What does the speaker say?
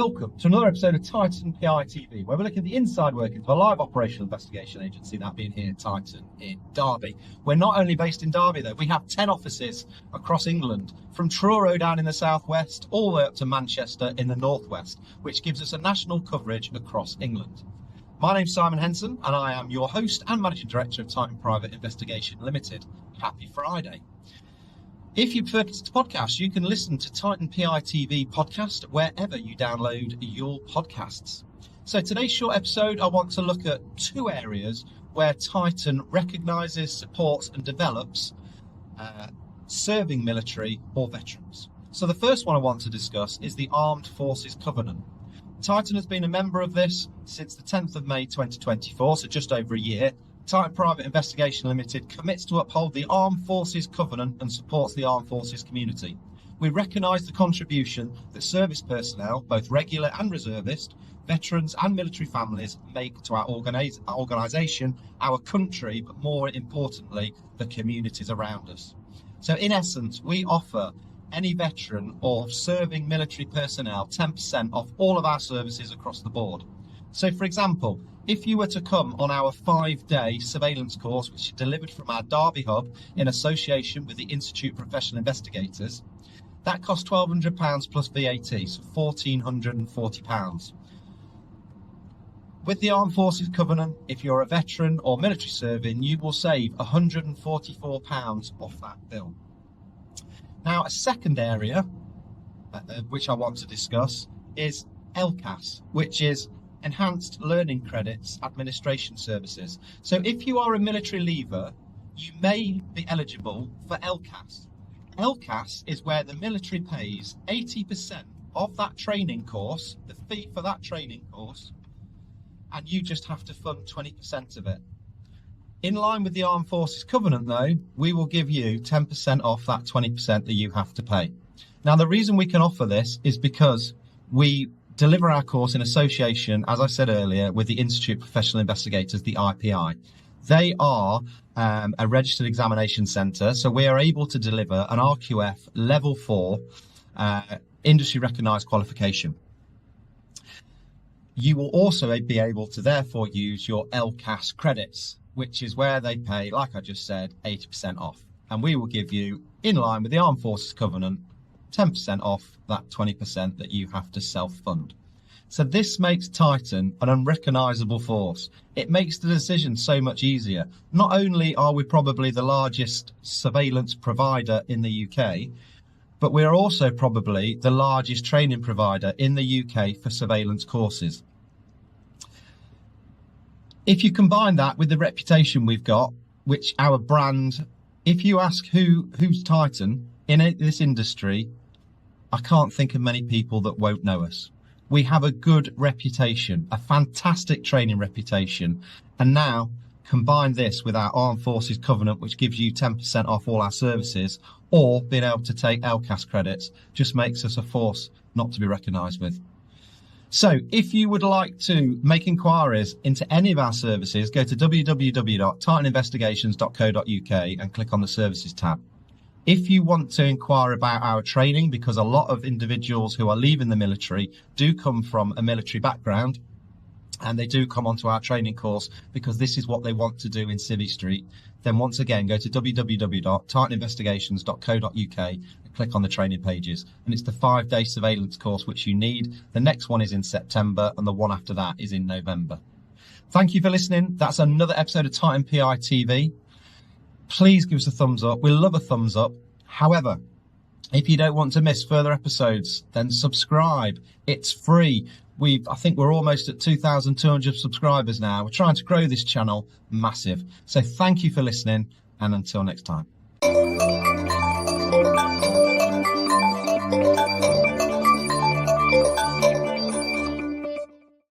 Welcome to another episode of Titan PI TV, where we look at the inside workings of a live operational investigation agency, that being here, Titan, in Derby. We're not only based in Derby, though. We have 10 offices across England, from Truro down in the southwest, all the way up to Manchester in the northwest, which gives us a national coverage across England. My name's Simon Henson, and I am your host and Managing Director of Titan Private Investigation Limited. Happy Friday. If you prefer to podcast, you can listen to Titan PI TV podcast wherever you download your podcasts. So today's short episode, I want to look at two areas where Titan recognises, supports and develops serving military or veterans. So the first one I want to discuss is the Armed Forces Covenant. Titan has been a member of this since the 10th of May 2024, so just over a year. Titan Private Investigation Limited commits to uphold the Armed Forces Covenant and supports the Armed Forces community. We recognise the contribution that service personnel, both regular and reservist, veterans and military families, make to our organisation, our country, but more importantly, the communities around us. So in essence, we offer any veteran or serving military personnel 10% off all of our services across the board. So for example, if you were to come on our 5-day surveillance course, which is delivered from our Derby hub in association with the Institute of Professional Investigators, that costs £1,200 plus VAT, so £1,440. With the Armed Forces Covenant, if you're a veteran or military serving, you will save £144 off that bill. Now, a second area which I want to discuss is LCAS, which is Enhanced Learning Credits Administration Services. So if you are a military leaver, you may be eligible for LCAS. LCAS is where the military pays 80% of that training course, the fee for that training course, and you just have to fund 20% of it. In line with the Armed Forces Covenant, though, we will give you 10% off that 20% that you have to pay. Now, the reason we can offer this is because we deliver our course in association, as I said earlier, with the Institute of Professional Investigators, the IPI. They are a registered examination centre, so we are able to deliver an RQF Level 4 industry recognised qualification. You will also be able to therefore use your LCAS credits, which is where they pay, like I just said, 80% off. And we will give you, in line with the Armed Forces Covenant, 10% off that 20% that you have to self-fund. So this makes Titan an unrecognisable force. It makes the decision so much easier. Not only are we probably the largest surveillance provider in the UK, but we're also probably the largest training provider in the UK for surveillance courses. If you combine that with the reputation we've got, which our brand, if you ask who's Titan in this industry, I can't think of many people that won't know us. We have a good reputation, a fantastic training reputation, and now combine this with our Armed Forces Covenant, which gives you 10% off all our services, or being able to take LCAS credits, just makes us a force not to be recognised with. So if you would like to make inquiries into any of our services, go to www.titaninvestigations.co.uk and click on the Services tab. If you want to inquire about our training, because a lot of individuals who are leaving the military do come from a military background, and they do come onto our training course because this is what they want to do in Civvy Street, then once again, go to www.titaninvestigations.co.uk and click on the training pages. And it's the 5-day surveillance course which you need. The next one is in September, and the one after that is in November. Thank you for listening. That's another episode of Titan PI TV. Please give us a thumbs up. We love a thumbs up. However, if you don't want to miss further episodes, then subscribe. It's free. I think we're almost at 2,200 subscribers now. We're trying to grow this channel massive. So thank you for listening, and until next time.